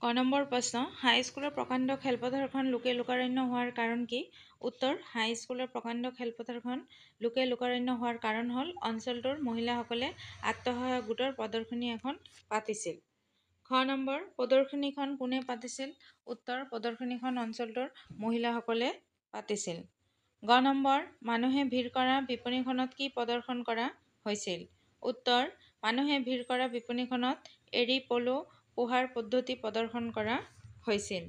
ক নম্বৰ প্ৰশ্ন, হাইস্কুলৰ প্ৰকাণ্ড খেলপথাৰখন লোকে লোকাৰণ্য হোৱাৰ কাৰণ কি? উত্তৰ, হাইস্কুলৰ প্ৰকাণ্ড খেলপথাৰখন লোকে লোকাৰণ্য হোৱাৰ কাৰণ হ'ল অঞ্চলটোৰ মহিলাসকলে আত্মসহায়ক গোটৰ প্ৰদৰ্শনী এখন পাতিছিল। খ নম্বৰ, প্ৰদৰ্শনীখন কোনে পাতিছিল? উত্তৰ, প্ৰদৰ্শনীখন অঞ্চলটোৰ মহিলাসকলে পাতিছিল। গ নম্বৰ, মানুহে ভিৰ কৰা বিপণীখনত কি প্ৰদৰ্শন কৰা হৈছিল? উত্তৰ, মানুহে ভিৰ কৰা বিপণীখনত এৰী পলো পোহাৰ পদ্ধতি প্ৰদৰ্শন কৰা হৈছিল।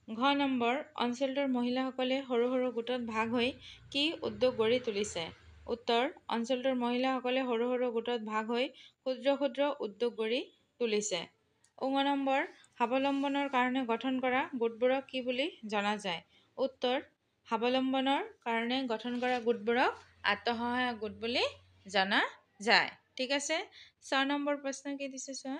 ঘ নম্বৰ, অঞ্চলটোৰ মহিলাসকলে সৰু সৰু গোটত ভাগ হৈ কি উদ্যোগ গঢ়ি তুলিছে? উত্তৰ, অঞ্চলটোৰ মহিলাসকলে সৰু সৰু গোটত ভাগ হৈ ক্ষুদ্ৰ ক্ষুদ্ৰ উদ্যোগ গঢ়ি তুলিছে। ঙ নম্বৰ, স্বাৱলম্বনৰ কাৰণে গঠন কৰা গোটবোৰক কি বুলি জনা যায়? উত্তৰ, স্বাৱলম্বনৰ কাৰণে গঠন কৰা গোটবোৰক আত্মসহায়ক গোট বুলি জনা যায়। ঠিক আছে। ৬ নম্বৰ প্ৰশ্ন কি দিছে চোৱা।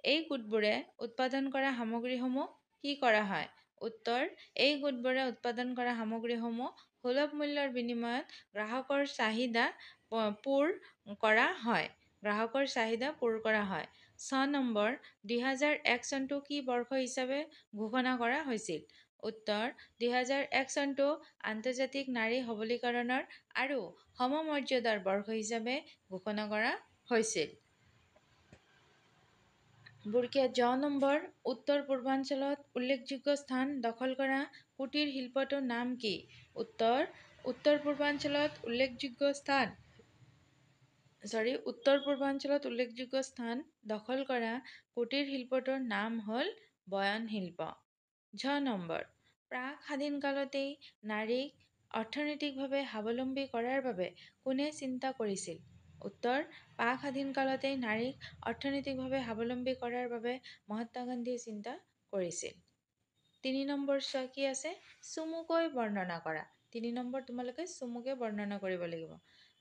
এই গোটবোৰে উৎপাদন কৰা সামগ্ৰীসমূহ কি কৰা হয়? উত্তৰ, এই গোটবোৰে উৎপাদন কৰা সামগ্ৰীসমূহ সুলভ মূল্যৰ বিনিময়ত গ্ৰাহকৰ চাহিদা পূৰ কৰা হয়। গ্ৰাহকৰ চাহিদা পূৰ কৰা হয়। ৬ নম্বৰ, ২০০১ চনটো কি বৰ্ষ হিচাপে ঘোষণা কৰা হৈছিল? উত্তৰ, ২০০১ চনটো আন্তৰ্জাতিক নাৰী সবলীকৰণৰ আৰু সমমৰ্যাদাৰ বৰ্ষ হিচাপে ঘোষণা কৰা হৈছিল। জ নম্বৰ, উত্তৰ পূৰ্বাঞ্চলত উল্লেখযোগ্য স্থান দখল কৰা কুটীৰ শিল্পটোৰ নাম কি? উত্তৰ, উত্তৰ পূৰ্বাঞ্চলত উল্লেখযোগ্য স্থান দখল কৰা কুটীৰ শিল্পটোৰ নাম হ'ল বয়ন শিল্প। ঝ নম্বৰ, প্ৰাক-স্বাধীন কালতেই নাৰীক অৰ্থনৈতিকভাৱে স্বাৱলম্বী কৰাৰ বাবে কোনে চিন্তা কৰিছিল? উত্তৰ, প্ৰাক-স্বাধীন কালতেই নাৰীক অৰ্থনৈতিকভাৱে স্বাৱলম্বী কৰাৰ বাবে মহাত্মা গান্ধীয়ে চিন্তা কৰিছিল। ৩ নম্বৰ চোৱা কি আছে, চমুকৈ বৰ্ণনা কৰা। ৩ নম্বৰ তোমালোকে চমুকৈ বৰ্ণনা কৰিব লাগিব।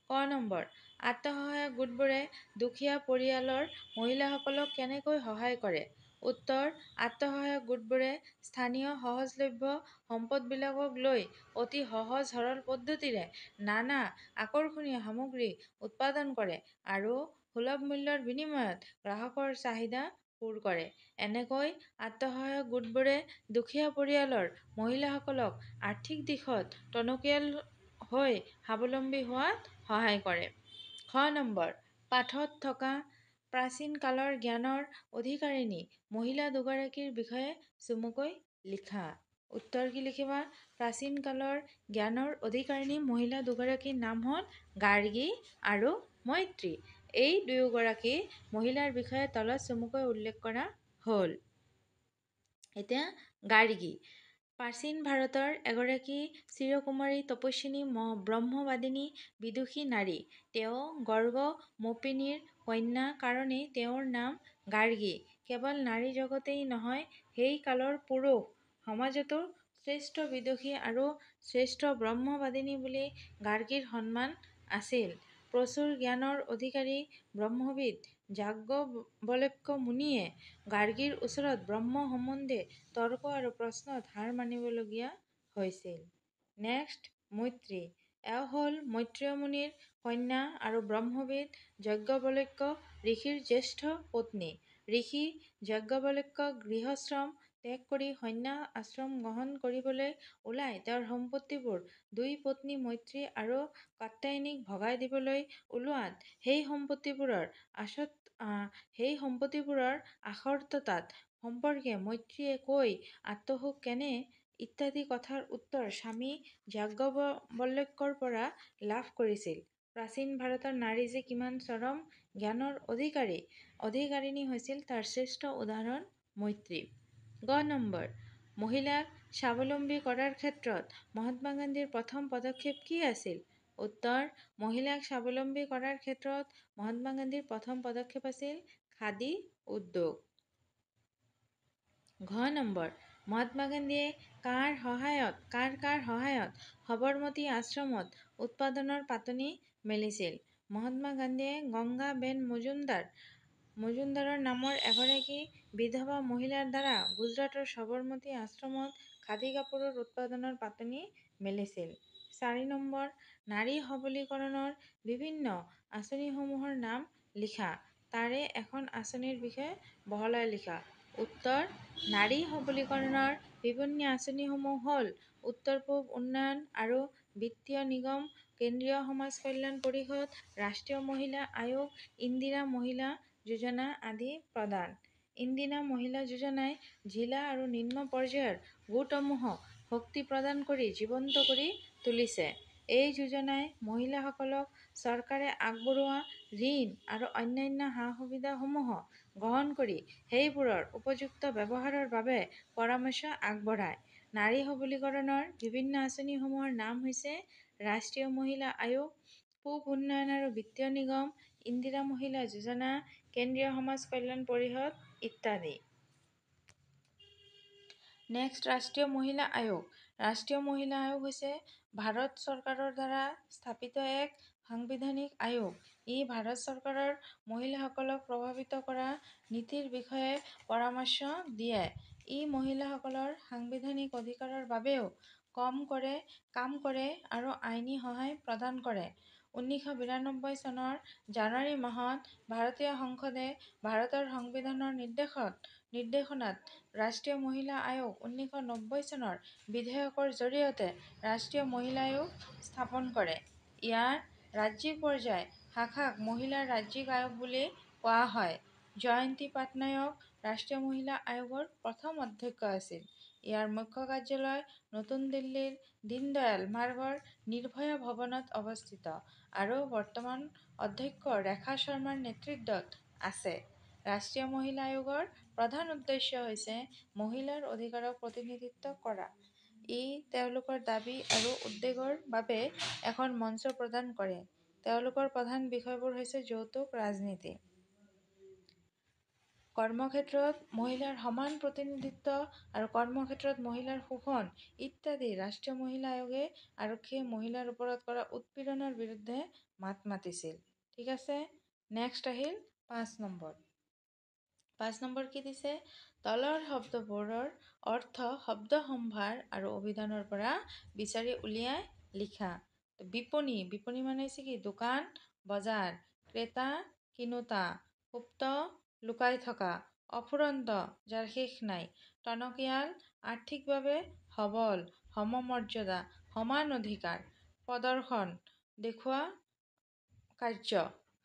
ক নম্বৰ, আত্মসহায়ক গোটবোৰে দুখীয়া পৰিয়ালৰ মহিলাসকলক কেনেকৈ সহায় কৰে? উত্তৰ, আত্মসহায়ক গোটবোৰে স্থানীয় সহজলভ্য সম্পদবিলাকক লৈ অতি সহজ সৰল পদ্ধতিৰে নানা আকৰ্ষণীয় সামগ্ৰী উৎপাদন কৰে আৰু সুলভ মূল্যৰ বিনিময়ত গ্ৰাহকৰ চাহিদা পূৰ কৰে। এনেকৈ আত্মসহায়ক গোটবোৰে দুখীয়া পৰিয়ালৰ মহিলাসকলক আৰ্থিক দিশত টনকিয়াল হৈ স্বাৱলম্বী হোৱাত সহায় কৰে। খ নম্বৰ, পাঠত থকা প্ৰাচীন কালৰ জ্ঞানৰ অধিকাৰিণী মহিলা দুগৰাকীৰ বিষয়ে চমুকৈ লিখা। উত্তৰ কি লিখিবা? প্ৰাচীন কালৰ জ্ঞানৰ অধিকাৰিণী মহিলা দুগৰাকীৰ নাম হ'ল গাৰ্গী আৰু মৈত্ৰী। এই দুয়োগৰাকী মহিলাৰ বিষয়ে তলত চমুকৈ উল্লেখ কৰা হ'ল। এতিয়া গাৰ্গী প্ৰাচীন ভাৰতৰ এগৰাকী চিৰকুমাৰী তপস্বিনী ব্ৰহ্মবাদিনী বিদুষী নাৰী। তেওঁ গৰ্গ মৌপিনীৰ কন্যা কাৰণেই তেওঁৰ নাম গাৰ্গী। কেৱল নাৰী জগতেই নহয়, সেই কালৰ পুৰুষ সমাজতো শ্ৰেষ্ঠ বিদুষী আৰু শ্ৰেষ্ঠ ব্ৰহ্মবাদিনী বুলি গাৰ্গীৰ সন্মান আছিল। প্ৰচুৰ জ্ঞানৰ অধিকাৰী ব্ৰহ্মবিদ যাজ্ঞবল্ক্য মুনিয়ে গাৰ্গীৰ ওচৰত ব্ৰহ্ম সম্বন্ধে তৰ্ক আৰু প্ৰশ্নত হাৰ মানিবলগীয়া হৈছিল। নেক্সট, মৈত্ৰী। এওঁ হ'ল মৈত্ৰেয় মুনিৰ কন্যা আৰু ব্ৰহ্মবিদ যাজ্ঞবল্ক্য ঋষিৰ জ্যেষ্ঠ পত্নী। ঋষি যাজ্ঞবল্ক্য গৃহশ্ৰম ত্যাগ কৰি সন্ন্যাস আশ্ৰম গ্ৰহণ কৰিবলৈ ওলাই তেওঁৰ সম্পত্তিবোৰ দুই পত্নী মৈত্ৰী আৰু কাত্যায়নীক ভগাই দিবলৈ ওলোৱাত সেই সম্পত্তিবোৰৰ আসক্ততা সম্পৰ্কে মৈত্ৰীয়ে কৈ আত্মসুখ কেনে ইত্যাদি কথাৰ উত্তৰ স্বামী যাজ্ঞবল্ক্যৰ পৰা লাভ কৰিছিল। প্ৰাচীন ভাৰতৰ নাৰী যে কিমান চৰম জ্ঞানৰ অধিকাৰিণী হৈছিল তাৰ শ্ৰেষ্ঠ উদাহৰণ মৈত্ৰী। গ নম্বৰ, মহিলাক স্বাৱলম্বী কৰাৰ ক্ষেত্ৰত মহাত্মা গান্ধীৰ প্ৰথম পদক্ষেপ কি আছিল? উত্তৰ, মহিলাক স্বাৱলম্বী কৰাৰ ক্ষেত্ৰত মহাত্মা গান্ধীৰ প্ৰথম পদক্ষেপ আছিল খাদী উদ্যোগ। ঘ নম্বৰ, মহাত্মা গান্ধীয়ে কাৰ সহায়ত সবৰমতী আশ্ৰমত উৎপাদনৰ পাতনি মেলিছিল? মহাত্মা গান্ধীয়ে গংগা বেন মজুমদাৰ নামৰ এগৰাকী বিধৱা মহিলাৰ দ্বাৰা গুজৰাটৰ সবৰমতী আশ্ৰমত খাদী কাপোৰৰ উৎপাদনৰ পাতনি মেলিছিল। ৪ নম্বৰ, নাৰী সবলীকৰণৰ বিভিন্ন আঁচনিসমূহৰ নাম লিখা। তাৰে এখন আঁচনিৰ বিষয়ে বহলাই লিখা। উত্তৰ নাৰী সবলীকৰণৰ বিভিন্ন আঁচনিসমূহ হ'ল উত্তৰ পূব উন্নয়ন আৰু বিত্তীয় নিগম, কেন্দ্ৰীয় সমাজ কল্যাণ পৰিষদ, ৰাষ্ট্ৰীয় মহিলা আয়োগ, ইন্দিৰা মহিলা যোজনা আদি প্ৰদান। ইন্দিৰা মহিলা যোজনাই জিলা আৰু নিম্ন পৰ্যায়ৰ গোটসমূহক শক্তি প্ৰদান কৰি জীৱন্ত কৰি তুলিছে। এই যোজনাই মহিলাসকলক চৰকাৰে আগবঢ়োৱা ঋণ আৰু অন্যান্য সা-সুবিধাসমূহ গ্ৰহণ কৰি সেইবোৰৰ উপযুক্ত ব্যৱহাৰৰ বাবে পৰামৰ্শ আগবঢ়ায়। নাৰী সবলীকৰণৰ বিভিন্ন আঁচনিসমূহৰ নাম হৈছে ৰাষ্ট্ৰীয় মহিলা আয়োগ, পূব উন্নয়ন আৰু বিত্তীয় নিগম, ইন্দিৰা মহিলা যোজনা, কেন্দ্ৰীয় সমাজ কল্যাণ পৰিষদ ইত্যাদি। নেক্সট, ৰাষ্ট্ৰীয় মহিলা আয়োগ। ৰাষ্ট্ৰীয় মহিলা আয়োগ হৈছে ভাৰত চৰকাৰৰ দ্বাৰা স্থাপিত এক সাংবিধানিক আয়োগ। ই ভাৰত চৰকাৰৰ মহিলাসকলক প্ৰভাৱিত কৰা নীতিৰ বিষয়ে পৰামৰ্শ দিয়ে। ই মহিলাসকলৰ সাংবিধানিক অধিকাৰৰ বাবেও কাম কৰে আৰু আইনী সহায় প্ৰদান কৰে। 1992 চনৰ জানুৱাৰী মাহত ভাৰতীয় সংসদে ভাৰতৰ সংবিধানৰ নিৰ্দেশনাত ৰাষ্ট্ৰীয় মহিলা আয়োগ 1990 চনৰ বিধেয়কৰ জৰিয়তে ৰাষ্ট্ৰীয় মহিলা আয়োগ স্থাপন কৰে। ইয়াৰ ৰাজ্যিক পৰ্যায় শাখাক মহিলা ৰাজ্যিক আয়োগ বুলি কোৱা হয়। জয়ন্তী পাটনায়ক ৰাষ্ট্ৰীয় মহিলা আয়োগৰ প্ৰথম অধ্যক্ষ আছিল। ইয়াৰ মুখ্য কাৰ্যালয় নতুন দিল্লীৰ দীনদয়াল মাৰ্গৰ নিৰ্ভয়া ভৱনত অৱস্থিত আৰু বৰ্তমান অধ্যক্ষ ৰেখা শৰ্মাৰ নেতৃত্বত আছে। ৰাষ্ট্ৰীয় মহিলা আয়োগৰ প্ৰধান উদ্দেশ্য হৈছে মহিলাৰ অধিকাৰক প্ৰতিনিধিত্ব কৰা। ই তেওঁলোকৰ দাবী আৰু উদ্বেগৰ বাবে এখন মঞ্চ প্ৰদান কৰে। তেওঁলোকৰ প্ৰধান বিষয়বোৰ হৈছে যৌতুক ৰাজনীতি, কৰ্মক্ষেত্ৰত মহিলাৰ সমান প্ৰতিনিধিত্ব আৰু কৰ্মক্ষেত্ৰত মহিলাৰ শোষণ ইত্যাদি। ৰাষ্ট্ৰীয় মহিলা আয়োগে আৰক্ষীয়ে মহিলাৰ ওপৰত কৰা উৎপীড়নৰ বিৰুদ্ধে মাত মাতিছিল। ঠিক আছে। নেক্সট আহিল 5 নম্বৰ। 5 নম্বৰ কি দিছে? তলৰ শব্দবোৰৰ অৰ্থ শব্দসম্ভাৰ আৰু অভিধানৰ পৰা বিচাৰি উলিয়াই লিখা। বিপণী, বিপণী মানে হৈছে কি? দোকান, বজাৰ। ক্ৰেতা, কিনোতা। সুপ্ত, লুকাই থকা। অফুৰন্ত, যাৰ শেষ নাই। টনকিয়াল, আৰ্থিকভাৱে সবল, সমমৰ্যাদা, সমান অধিকাৰ। প্ৰদৰ্শন, দেখুওৱা কাৰ্য।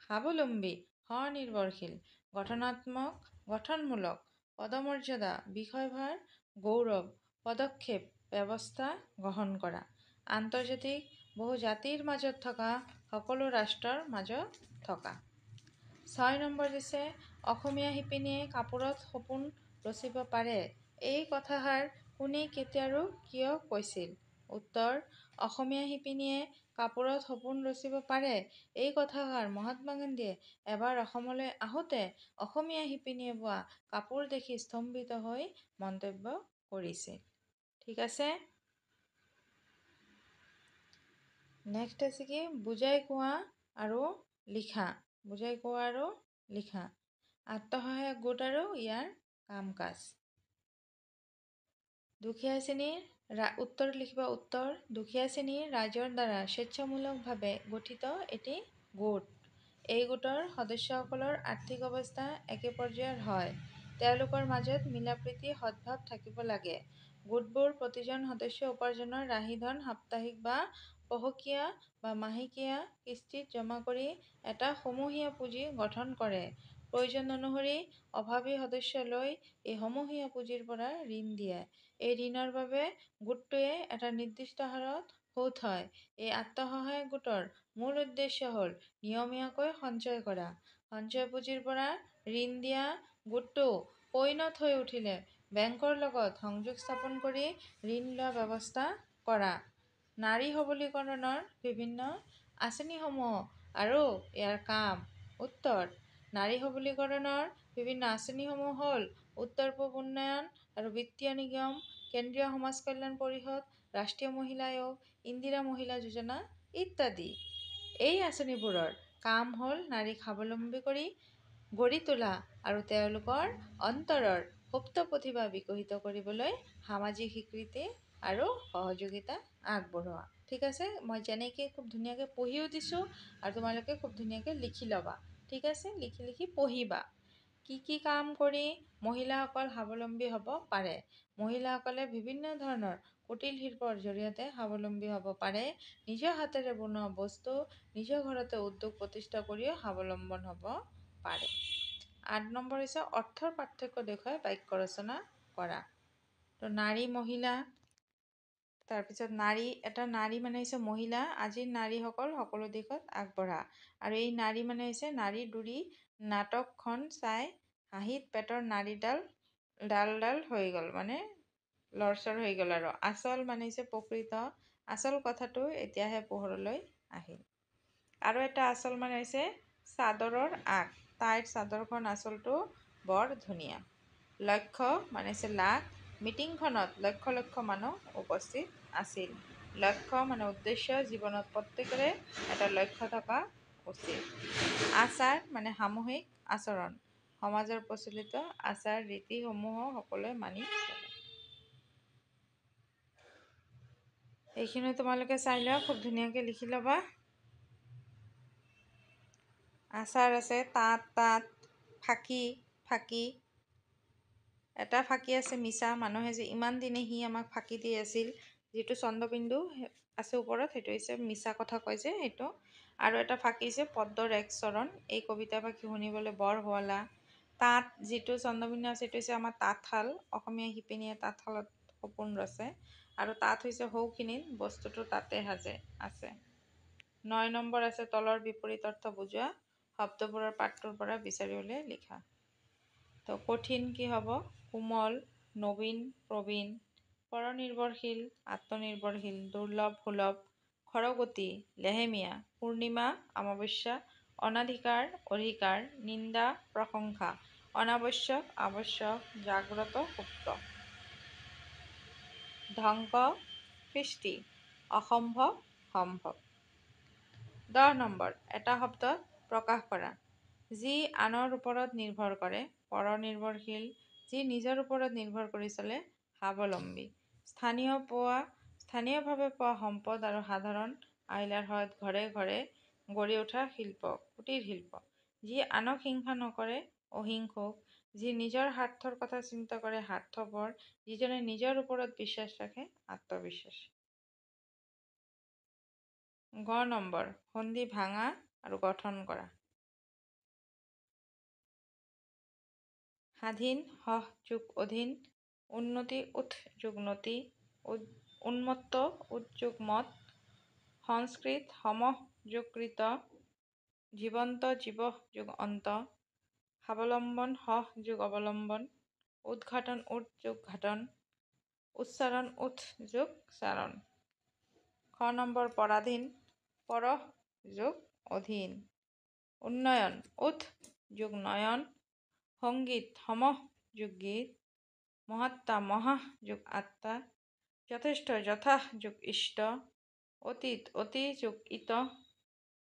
স্বাৱলম্বী, স্ব-নিৰ্ভৰশীল। গঠনাত্মক, গঠনমূলক। পদমৰ্যাদা, বিষয়ভাৰ, গৌৰৱ। পদক্ষেপ, ব্যৱস্থা গ্ৰহণ কৰা। আন্তৰ্জাতিক, বহু জাতিৰ মাজত থকা, সকলো ৰাষ্ট্ৰৰ মাজত থকা। 6 নম্বৰ দিছে অসমীয়া শিপিনীয়ে কাপোৰত সপোন ৰচিব পাৰে। এই কথাষাৰ কোনে, কেতিয়া আৰু কিয় কৈছিল? উত্তৰ: অসমীয়া শিপিনীয়ে কাপোৰত সপোন ৰচিব পাৰে। এই কথাষাৰ মহাত্মা গান্ধীয়ে এবাৰ অসমলৈ আহোঁতে অসমীয়া শিপিনীয়ে বোৱা কাপোৰ দেখি স্তম্ভিত হৈ মন্তব্য কৰিছিল। ঠিক আছে। নেক্সট আছে কি? বুজাই কোৱা আৰু লিখা। বুজাই কোৱা আৰু লিখা। আত্মসহায়ক গোট আৰু ইয়াৰ কাম-কাজ। দুখীয়া শ্ৰেণীৰ উত্তৰ লিখিবা। উত্তৰ: দুখীয়া শ্ৰেণীৰ ৰাইজৰ দ্বাৰা স্বেচ্ছামূলকভাৱে গঠিত এটি গোট। এই গোটৰ সদস্যসকলৰ আৰ্থিক অৱস্থা একে পৰ্যায়ৰ হয়। তেওঁলোকৰ মাজত মিলাপ্ৰীতি, সদ্ভাৱ থাকিব লাগে। গোটবোৰ প্ৰতিজন সদস্যৰ উপাৰ্জনৰ ৰাহি ধন সাপ্তাহিক বা পষেকীয়া বা মাহেকীয়া কিস্তিত জমা কৰি এটা সমূহীয়া পুঁজি গঠন কৰে। প্ৰয়োজন অনুসৰি অভাৱী সদস্যলৈ এই সমূহীয়া পুঁজিৰ পৰা ঋণ দিয়ে। এই ঋণৰ বাবে গোটটোৱে এটা নিৰ্দিষ্ট হাৰত সুদ হয়। এই আত্মসহায়ক গোটৰ মূল উদ্দেশ্য হ'ল নিয়মীয়াকৈ সঞ্চয় কৰা। সঞ্চয় পুঁজিৰ পৰা ঋণ দিয়া গোটটো পৈণত হৈ উঠিলে বেংকৰ লগত সংযোগ স্থাপন কৰি ঋণ লোৱাৰ ব্যৱস্থা কৰা। নাৰী সবলীকৰণৰ বিভিন্ন আঁচনিসমূহ আৰু ইয়াৰ কাম। উত্তৰ: নাৰী সবলীকৰণৰ বিভিন্ন আঁচনিসমূহ হ'ল উত্তৰ পূব উন্নয়ন আৰু বিত্তীয় নিগম, কেন্দ্ৰীয় সমাজ কল্যাণ পৰিষদ, ৰাষ্ট্ৰীয় মহিলা আয়োগ, ইন্দিৰা মহিলা যোজনা ইত্যাদি। এই আঁচনিবোৰৰ কাম হ'ল নাৰীক স্বাৱলম্বী কৰি গঢ়ি তোলা আৰু তেওঁলোকৰ অন্তৰৰ সুপ্ত প্ৰতিভা বিকশিত কৰিবলৈ সামাজিক স্বীকৃতি আৰু সহযোগিতা আগবঢ়োৱা। ঠিক আছে। মই যেনেকৈ খুব ধুনীয়াকৈ পঢ়িও দিছোঁ আৰু তোমালোকে খুব ধুনীয়াকৈ লিখি ল'বা। ঠিক আছে। লিখি লিখি পঢ়িবা। কি কাম কৰি মহিলাসকল স্বাৱলম্বী হ'ব পাৰে? মহিলাসকলে বিভিন্ন ধৰণৰ কুটিল শিল্পৰ জৰিয়তে স্বাৱলম্বী হ'ব পাৰে। নিজৰ হাতেৰে বনোৱা বস্তু নিজৰ ঘৰতে উদ্যোগ প্ৰতিষ্ঠা কৰিও স্বাৱলম্বন হ'ব পাৰে। 8 নম্বৰ হৈছে অৰ্থৰ পাৰ্থক্য দেখুৱাই বাক্য ৰচনা কৰা। তো নাৰী মহিলা, তাৰপিছত নাৰী মানে হৈছে মহিলা। আজিৰ নাৰীসকল সকলো দিশত আগবঢ়া। আৰু এই নাৰী মানে হৈছে নাৰী দুৰী নাটকখন চাই হাঁহিত পেটৰ নাড়ীডাল ডাল হৈ গ'ল, মানে লৰচৰ হৈ গ'ল। আৰু আচল মানে হৈছে প্ৰকৃত, আচল কথাটো এতিয়াহে পোহৰলৈ আহিল। আৰু এটা আচল মানে হৈছে চাদৰৰ আগ, তাইৰ চাদৰখন আচলটো বৰ ধুনীয়া। লক্ষ্য মানে হৈছে লাখ, মিটিংখনত লক্ষ লক্ষ মানুহ উপস্থিত আছিল। লক্ষ্য মানে উদ্দেশ্য, জীৱনত প্ৰত্যেকৰে এটা লক্ষ্য থকা উচিত। আচাৰ মানে সামূহিক আচৰণ, সমাজৰ প্ৰচলিত আচাৰ ৰীতিসমূহ সকলোৱে মানি চলে। এইখিনি তোমালোকে চাই লোৱা, খুব ধুনীয়াকৈ লিখি ল'বা। আচাৰ আছে তাঁত, ফাঁকি। এটা ফাঁকি আছে মিছা, মানুহে যে ইমান দিনে সি আমাক ফাঁকি দি আছিল, যিটো চন্দ্ৰবিন্দু আছে ওপৰত, সেইটো হৈছে মিছা কথা কয় যে সেইটো। আৰু এটা ফাঁকি হৈছে পদ্মৰ এক চৰণ, এই কবিতা ফাঁকি শুনিবলৈ বৰ শুৱলা। তাঁত, যিটো চন্দ্ৰবিন্দু আছে সেইটো হৈছে আমাৰ তাঁতশাল, অসমীয়া শিপিনীয়ে তাঁতশালত সপোন ৰচে। আৰু তাঁত হৈছে সৌখিনিত বস্তুটো তাতে সাজে আছে। 9 নম্বৰ আছে তলৰ বিপৰীত অৰ্থ বুজোৱা শব্দবোৰৰ পাঠটোৰ পৰা বিচাৰি উলিয়াই লিখা। তো কঠিন কি হ'ব? কোমল, নবীন, প্ৰবীণ, পৰনিৰ্ভৰশীল, আত্মনিৰ্ভৰশীল, দুৰ্লভ, সুলভ, খৰগতি, লেহেমীয়া, পূৰ্ণিমা, অমাৱস্যা, অনাধিকাৰ, অধিকাৰ, নিন্দা, প্ৰশংসা, অনাৱশ্যক, আৱশ্যক, জাগ্ৰত, সুপ্ত, ধ্বংস, সৃষ্টি, অসম্ভৱ, সম্ভৱ। 10 নম্বৰ এটা শব্দত প্ৰকাশ কৰা। যি আনৰ ওপৰত নিৰ্ভৰ কৰে, পৰনিৰ্ভৰশীল, যি নিজৰ ওপৰত নিৰ্ভৰ কৰি চলে, স্বাৱলম্বী, স্থানীয়ভাৱে পোৱা সম্পদ আৰু সাধাৰণ আহিলাৰ সহায়ত ঘৰে ঘৰে গঢ়ি উঠা শিল্প, কুটিৰ শিল্প। যি আনক হিংসা নকৰে, অহিংসুক, যি নিজৰ স্বাৰ্থৰ কথা চিন্তা কৰে, স্বাৰ্থপৰ, যিজনে নিজৰ ওপৰত বিশ্বাস ৰাখে, আত্মবিশ্বাসী। 10 নম্বৰ সন্ধি ভাঙা আৰু গঠন কৰা। স্বাধীন, সহ যোগ অধীন, উন্নতি, উৎ যোগ নতি, উন্মত্ত, উৎ যোগ মত, সংস্কৃত, সমহ যোগ কৃত, জীৱন্ত, জীৱ যোগ অন্ত, স্বাৱলম্বন, সহ যোগ অৱলম্বন, উদ্ঘাটন, উৎ যোগ ঘাটন, উচ্চাৰণ, উৎ যোগ চাৰণ। 6 নম্বৰ পৰাধীন, পৰহ যোগ অধীন, উন্নয়ন, উৎ যোগ নয়ন, সংগীত, সমহ যোগ গীত, মহাত্মা, মহাহ যোগ আত্মা, যথেষ্ট, যথাহ যোগ ইষ্ট, অতীত, অতি যোগ ইত,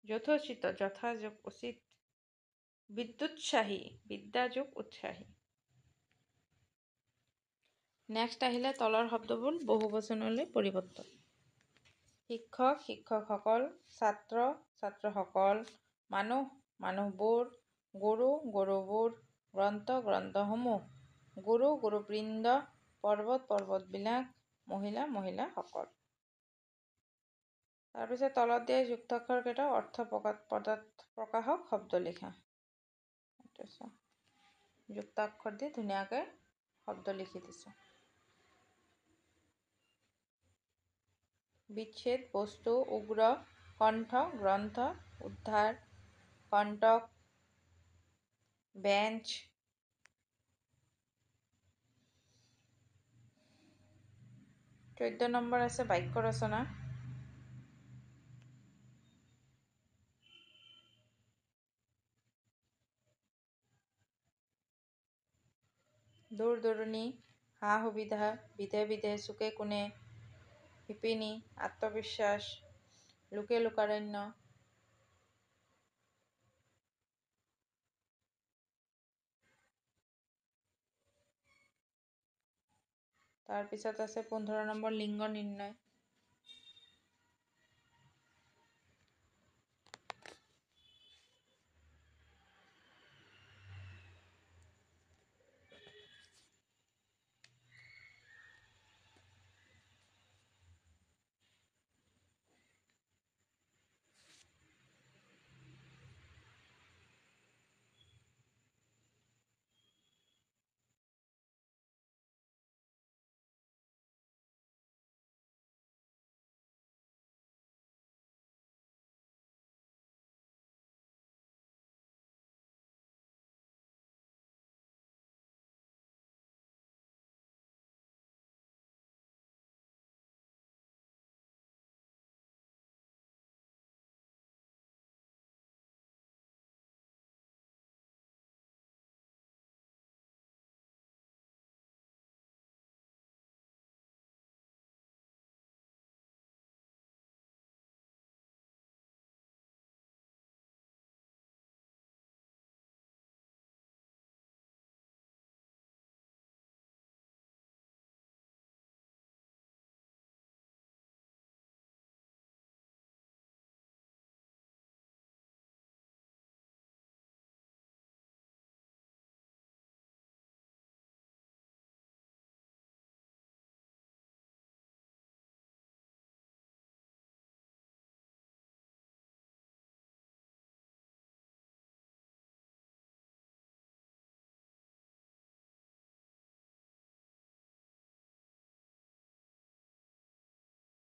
যথোচিত, যথা যোগ উচিত, বিদ্যুৎসাহী, বিদ্যা যোগ উৎসাহী। নেক্সট আহিলে তলৰ শব্দবোৰ বহুবচনলৈ পৰিৱৰ্তন। শিক্ষক, শিক্ষকসকল, ছাত্ৰ, ছাত্ৰসকল, মানুহ, মানুহবোৰ, গুৰু, গুৰুবোৰ, গ্ৰন্থ, গ্ৰন্থসমূহ, গুৰু, গুৰুবৃন্দ, পৰ্বত, পৰ্বতবিলাক, মহিলা, মহিলাসকল। তাৰপিছত তলত দিয়া যুক্তাক্ষৰ কেইটা অৰ্থ প্ৰকাশক শব্দ লিখা। যুক্তাক্ষৰ দি ধুনীয়াকৈ শব্দ লিখি দিছে। বিচ্ছেদ, বস্তু, উগ্ৰ, কণ্ঠ, গ্ৰন্থ, উদ্ধাৰ, কণ্টক, বেঞ্চ। 14 নম্বৰ আছে বাক্য ৰচনা। দূৰ দূৰণি, সা সুবিধা, বিধে বিধে, চুকে কোণে, শিপিনী, আত্মবিশ্বাস, লোকে লোকাৰণ্য। তাৰপিছত আছে 15 নম্বৰ লিংগ নিৰ্ণয়।